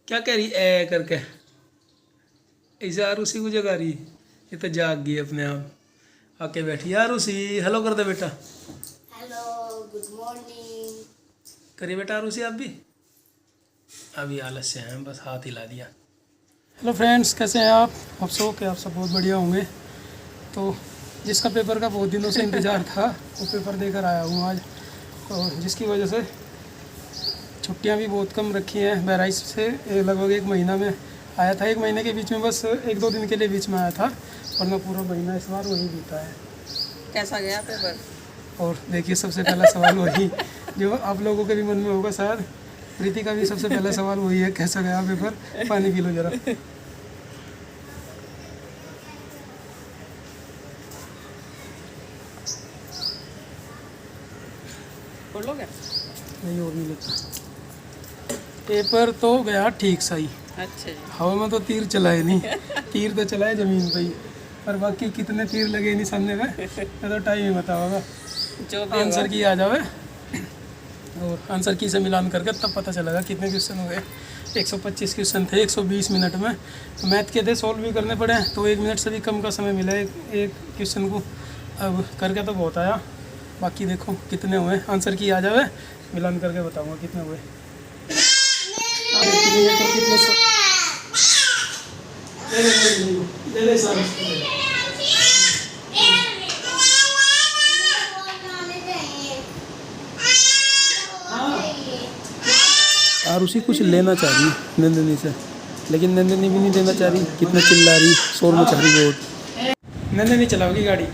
क्या कह रही ए करके? ऐसे आरुषि को जगा रही। ये तो जाग गई अपने आप, आके बैठी। आरुषि हेलो कर दे बेटा। Hello, good morning. करिए बेटा आरुषि आप भी। अभी आलस्य हैं, बस हाथ हिला दिया। हेलो फ्रेंड्स, कैसे हैं आप सब के? आप सब बहुत बढ़िया होंगे। तो जिसका पेपर का बहुत दिनों से इंतज़ार था वो पेपर देकर आया हूँ आज, और जिसकी वजह से छुट्टियाँ भी बहुत कम रखी हैं। बहराइच से लगभग 1 महीना में आया था, 1 महीने के बीच में बस 1-2 दिन के लिए बीच में आया था, वरना पूरा महीना इस बार वही बीता है। कैसा गया पेपर? और देखिए सबसे पहला सवाल वही जो आप लोगों के भी मन में होगा शायद, प्रीति का भी सबसे पहला सवाल वही है, कैसा गया पेपर? पानी पी लो जरा। पढ़ लोगे? नहीं और नहीं लेता। पेपर तो गया ठीक सही। अच्छा जी। हवा में तो तीर चलाए नहीं, तीर तो चलाए ज़मीन पे ही, पर बाकी कितने तीर लगे निशाने में मैं तो टाइम ही बताऊंगा। जो भी आंसर की आ जावे और आंसर की से मिलान करके तब पता चलेगा कितने क्वेश्चन हो गए। 125 क्वेश्चन थे 120 मिनट में। मैथ के थे, सॉल्व भी करने पड़े, तो 1 मिनट से भी कम का समय मिला एक क्वेश्चन को। अब करके तो बहुत आया, बाकी देखो कितने हुए। आंसर की आ जावे, मिलान करके बताऊंगा कितने हुए। आरुषि कुछ लेना चाह रही नंदिनी से, लेकिन नंदिनी भी नहीं देना चाह रही। कितना चिल्ला रही, शोर मचा रही बहुत। नंदिनी चलाओगी गाड़ी?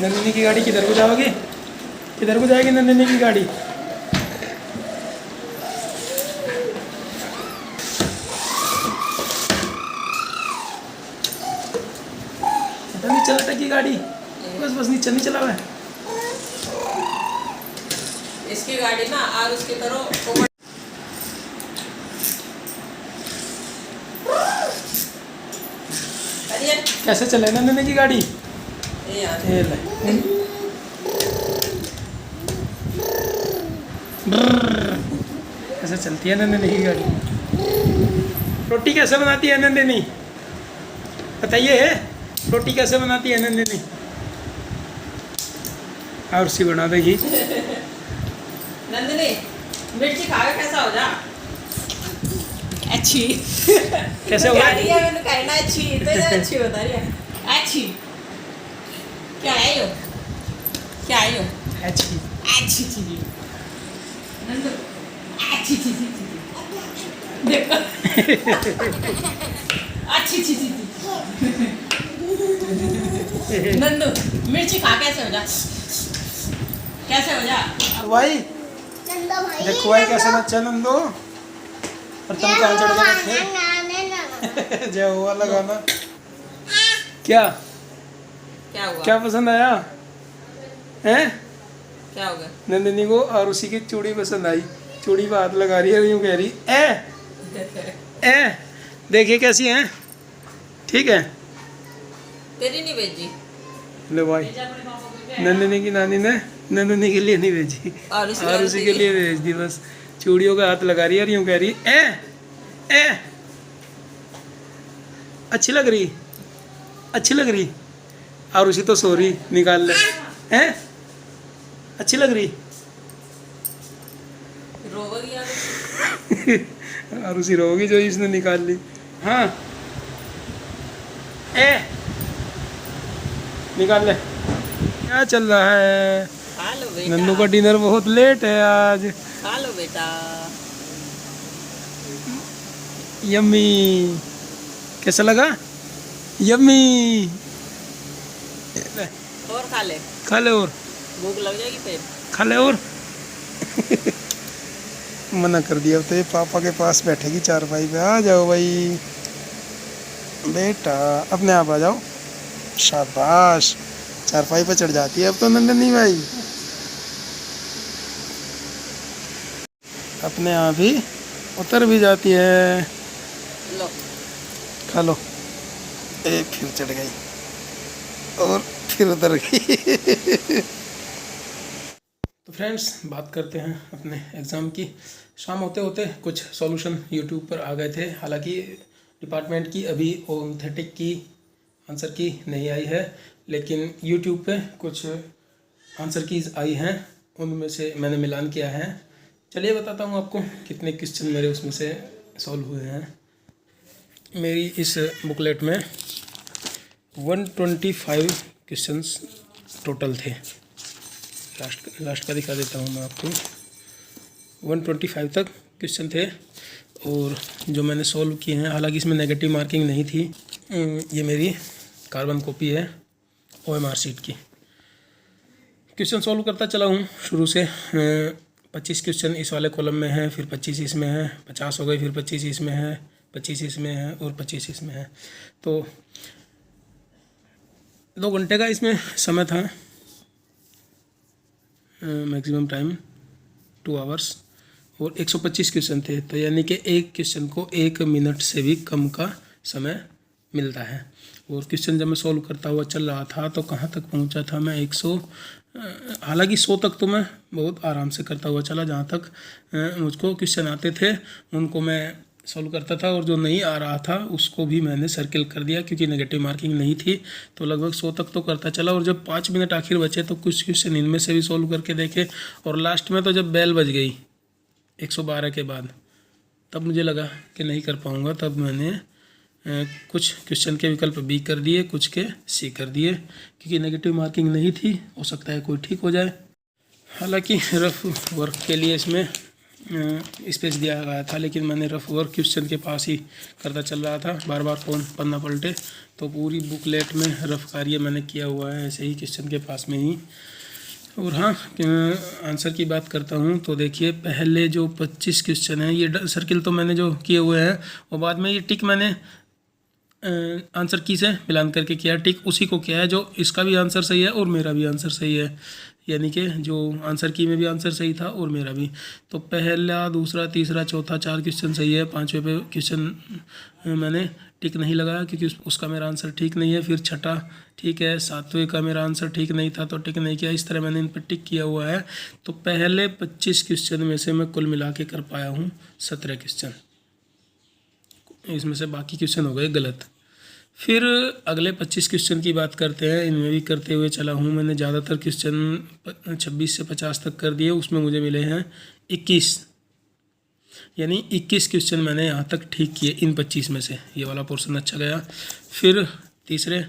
नंदिनी की गाड़ी किधर को जाओगी? किधर को जाएगी नंदिनी की गाड़ी? नहीं चलता की गाड़ी, बस नीचे नहीं चला हुआ है इसकी गाड़ी ना, और उसकी तरह कैसे चले नंदिनी की गाड़ी? ये ले। कैसे चलती है नंदिनी की गाड़ी? रोटी कैसे बनाती है नंदिनी? बताइए, रोटी कैसे बनाती है नंदिनी? और सी बना देगी। नंदिनी मिर्ची खावे कैसा हो जा? अच्छी। कैसे होगा? मैंने कहना अच्छी तो ये अच्छी बता रही है। अच्छी क्या है यो? क्या है यो? अच्छी अच्छी चीज। नंदू अच्छी चीज देखो। अच्छी चीज। नंदू मिर्ची खा कैसे हो जा? कैसे हो जा भाई? देखो भाई कैसे नचा नंदो, और तुम कहाँ चढ़ गए थे? जय हुआ लगाना। क्या क्या हुआ? क्या पसंद आया हैं? क्या होगा? नंदिनी को और उसी की चूड़ी पसंद आई। चूड़ी पे हाथ लगा रही है, यूँ कह रही ए देखिए कैसी हैं, ठीक है? तेरी नहीं भेजी? ले भाई, नंदिनी की नानी ने नंदिनी के लिए नहीं भेजी, और उसी के लिए भेज दी। बस चूड़ियों का हाथ लगा रही है और यूँ कह रही ए अच्छी लग रही, अच्छी लग रही। और उसी तो सो रही, निकाल ले हैं, अच्छी लग रही। रोगी और उसी रोगी जो इसने निकाल ली। हाँ निकाल ले। क्या चल रहा है? खा लो बेटा। नन्नू का डिनर बहुत लेट है आज। खा लो बेटा। यम्मी, कैसा लगा? यम्मी। और खा ले। खा ले और भूख लग जाएगी फिर। खा ले और। मना कर दिया तो ये पापा के पास बैठेगी चारपाई पे। आ जाओ भाई बेटा, अपने आप आ जाओ। शाबाश, चारपाई पे चढ़ जाती है अब तो नंदनी भाई, अपने आप ही उतर भी जाती है। लो खा लो। एक फिर चढ़ गई और फिर उतर गई। तो फ्रेंड्स बात करते हैं अपने एग्ज़ाम की। शाम होते होते कुछ सॉल्यूशन यूट्यूब पर आ गए थे। हालांकि डिपार्टमेंट की अभी ओथेटिक की आंसर की नहीं आई है, लेकिन यूट्यूब पे कुछ आंसर कीज़ आई हैं, उनमें से मैंने मिलान किया है। चलिए बताता हूँ आपको कितने क्वेश्चन मेरे उसमें से सॉल्व हुए हैं। मेरी इस बुकलेट में 125 क्वेश्चंस टोटल थे। लास्ट का दिखा देता हूँ मैं आपको। 125 तक क्वेश्चन थे और जो मैंने सॉल्व किए हैं, हालांकि इसमें नेगेटिव मार्किंग नहीं थी। ये मेरी कार्बन कॉपी है OMR शीट की। क्वेश्चन सॉल्व करता चला हूँ शुरू से। 25 क्वेश्चन इस वाले कॉलम में है, फिर 25 इसमें है, 50 हो गई, फिर 25 इसमें है, 25 इसमें है और 25 इसमें है। तो 2 घंटे का इसमें समय था, मैक्सिमम टाइम 2 आवर्स, और 125 क्वेश्चन थे। तो यानी कि एक क्वेश्चन को 1 मिनट से भी कम का समय मिलता है। और क्वेश्चन जब मैं सॉल्व करता हुआ चल रहा था तो कहाँ तक पहुँचा था मैं, 100 तक तो मैं बहुत आराम से करता हुआ चला। जहाँ तक मुझको क्वेश्चन आते थे उनको मैं सॉल्व करता था, और जो नहीं आ रहा था उसको भी मैंने सर्किल कर दिया, क्योंकि नेगेटिव मार्किंग नहीं थी। तो लगभग 100 तक तो करता चला। और जब 5 मिनट आखिर बचे तो कुछ क्वेश्चन इनमें से भी सॉल्व करके देखे, और लास्ट में तो जब बेल बज गई 112 के बाद, तब मुझे लगा कि नहीं कर पाऊँगा। तब मैंने कुछ क्वेश्चन के विकल्प बी कर दिए, कुछ के सी कर दिए, क्योंकि नेगेटिव मार्किंग नहीं थी। हो सकता है कोई ठीक हो जाए। हालांकि रफ वर्क के लिए इसमें स्पेस दिया गया था, लेकिन मैंने रफ वर्क क्वेश्चन के पास ही करता चल रहा था। बार बार कौन पन्ना पलटे, तो पूरी बुकलेट में रफ कार्य मैंने किया हुआ है ऐसे ही क्वेश्चन के पास में ही। और हाँ, आंसर की बात करता हूँ तो देखिए, पहले जो 25 क्वेश्चन हैं ये सर्किल तो मैंने जो किए हुए हैं, और बाद में ये टिक मैंने आंसर की से मिलान करके किया। टिक उसी को किया है जो इसका भी आंसर सही है और मेरा भी आंसर सही है, यानी कि जो आंसर की में भी आंसर सही था और मेरा भी। तो पहला, दूसरा, तीसरा, चौथा 4 क्वेश्चन सही है। 5वें पे क्वेश्चन मैंने टिक नहीं लगाया क्योंकि उसका मेरा आंसर ठीक नहीं है। फिर छठा ठीक है, 7वें का मेरा आंसर ठीक नहीं था तो टिक नहीं किया। इस तरह मैंने इन पर टिक किया हुआ है। तो पहले 25 क्वेश्चन में से मैं कुल मिला के कर पाया हूँ 17 क्वेश्चन। इसमें से बाकी क्वेश्चन हो गए गलत। फिर अगले 25 क्वेश्चन की बात करते हैं। इनमें भी करते हुए चला हूँ मैंने। ज़्यादातर क्वेश्चन 26 से 50 तक कर दिए। उसमें मुझे मिले हैं 21, यानी 21 क्वेश्चन मैंने यहाँ तक ठीक किए इन 25 में से। ये वाला पोर्शन अच्छा गया। फिर तीसरे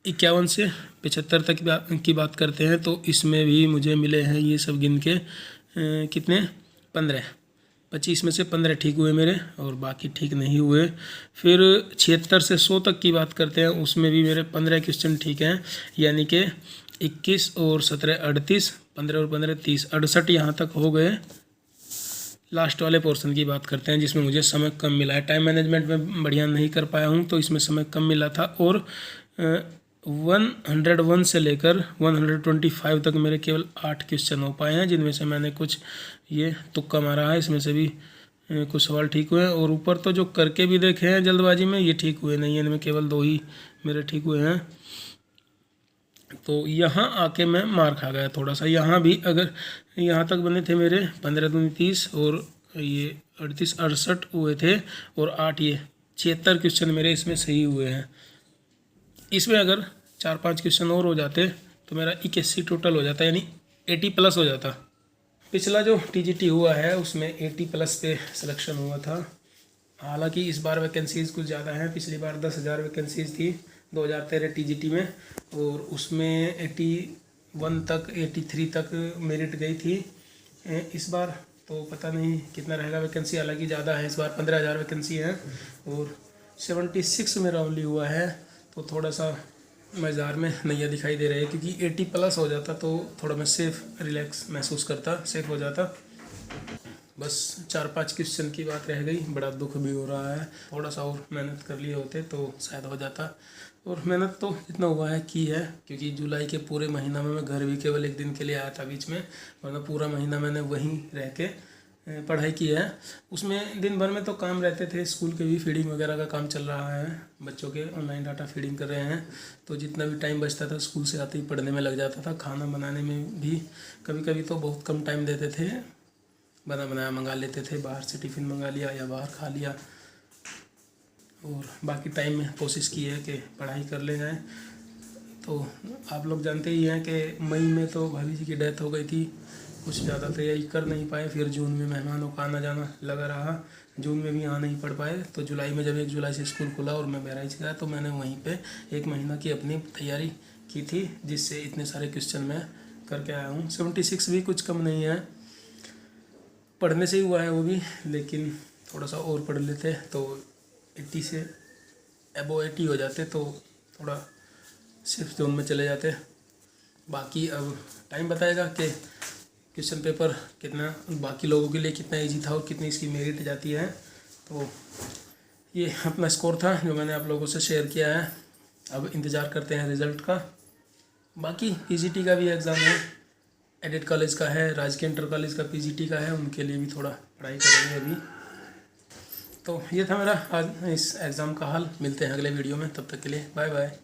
51 से 75 तक की बात करते हैं, तो इसमें भी मुझे मिले हैं ये सब गिन के कितने, 15। 25 में से 15 ठीक हुए मेरे, और बाकी ठीक नहीं हुए। फिर 76 से 100 तक की बात करते हैं, उसमें भी मेरे 15 क्वेश्चन ठीक हैं, यानी कि 21 और 17 38, 15 और 15 30, 68 यहाँ तक हो गए। लास्ट वाले पोर्शन की बात करते हैं जिसमें मुझे समय कम मिला है। टाइम मैनेजमेंट में बढ़िया नहीं कर पाया हूँ, तो इसमें समय कम मिला था। और 101 से लेकर 125 तक मेरे केवल 8 क्वेश्चन हो पाए हैं, जिनमें से मैंने कुछ ये तुक्का मारा है। इसमें से भी कुछ सवाल ठीक हुए हैं, और ऊपर तो जो करके भी देखे हैं जल्दबाजी में, ये ठीक हुए नहीं हैं। इनमें केवल 2 ही मेरे ठीक हुए हैं। तो यहाँ आके मैं मार खा गया थोड़ा सा। यहाँ भी अगर यहाँ तक बने थे मेरे 15 दूनी 30, और ये 38 68 हुए थे, और 8 ये 76 क्वेश्चन मेरे इसमें सही हुए हैं। इसमें अगर 4-5 क्वेश्चन और हो जाते तो मेरा 81 टोटल हो जाता, यानी 80 प्लस हो जाता। पिछला जो TGT हुआ है उसमें 80 प्लस पे सिलेक्शन हुआ था। हालांकि इस बार वैकेंसीज़ कुछ ज़्यादा हैं। पिछली बार 10,000 वैकेंसीज़ थी 2013 TGT में, और उसमें 81 तक 83 तक मेरिट गई थी। इस बार तो पता नहीं कितना रहेगा वैकेंसी, हालांकि ज़्यादा है। इस बार 15,000 वैकेंसी है, और 76 मेरा ओनली हुआ है। तो थोड़ा सा मज़ेदार में नैया दिखाई दे रहा है, क्योंकि 80 प्लस हो जाता तो थोड़ा मैं सेफ रिलैक्स महसूस करता, सेफ हो जाता। बस 4-5 क्वेश्चन की बात रह गई। बड़ा दुख भी हो रहा है। थोड़ा सा और मेहनत कर लिए होते तो शायद हो जाता। और मेहनत तो जितना हुआ है की है, क्योंकि जुलाई के पूरे महीना में मैं घर भी केवल 1 दिन के लिए आया था बीच में, वरना पूरा महीना मैंने वहीं रह के पढ़ाई की है। उसमें दिन भर में तो काम रहते थे, स्कूल के भी फीडिंग वगैरह का काम चल रहा है, बच्चों के ऑनलाइन डाटा फीडिंग कर रहे हैं। तो जितना भी टाइम बचता था स्कूल से आते ही पढ़ने में लग जाता था। खाना बनाने में भी कभी कभी तो बहुत कम टाइम देते थे, बना बनाया मंगा लेते थे, बाहर से टिफ़िन मंगा लिया या बाहर खा लिया, और बाकी टाइम में कोशिश की है कि पढ़ाई कर ले जाएँ। तो आप लोग जानते ही हैं कि मई में तो भाभी जी की डेथ हो गई थी, कुछ ज़्यादा तैयारी कर नहीं पाए। फिर जून में मेहमानों का आना जाना लगा रहा, जून में भी आ नहीं पढ़ पाए। तो जुलाई में जब 1 जुलाई से स्कूल खुला और मैं बहराइच गया तो मैंने वहीं पे 1 महीना की अपनी तैयारी की थी, जिससे इतने सारे क्वेश्चन मैं करके आया हूँ। 76 भी कुछ कम नहीं है, पढ़ने से ही हुआ है वो भी, लेकिन थोड़ा सा और पढ़ लेते तो 80 से अबो 80 हो जाते, तो थोड़ा सेफ जोन में चले जाते। बाकी अब टाइम बताएगा कि क्वेश्चन पेपर कितना बाकी लोगों के लिए कितना इजी था और कितनी इसकी मेरिट जाती है। तो ये अपना स्कोर था जो मैंने आप लोगों से शेयर किया है। अब इंतज़ार करते हैं रिज़ल्ट का। बाकी पीजीटी का भी एग्ज़ाम है, एडिट कॉलेज का है, राजकीय इंटर कॉलेज का पीजीटी का है, उनके लिए भी थोड़ा पढ़ाई करेंगे अभी। तो ये था मेरा आज इस एग्ज़ाम का हाल। मिलते हैं अगले वीडियो में, तब तक के लिए बाय बाय।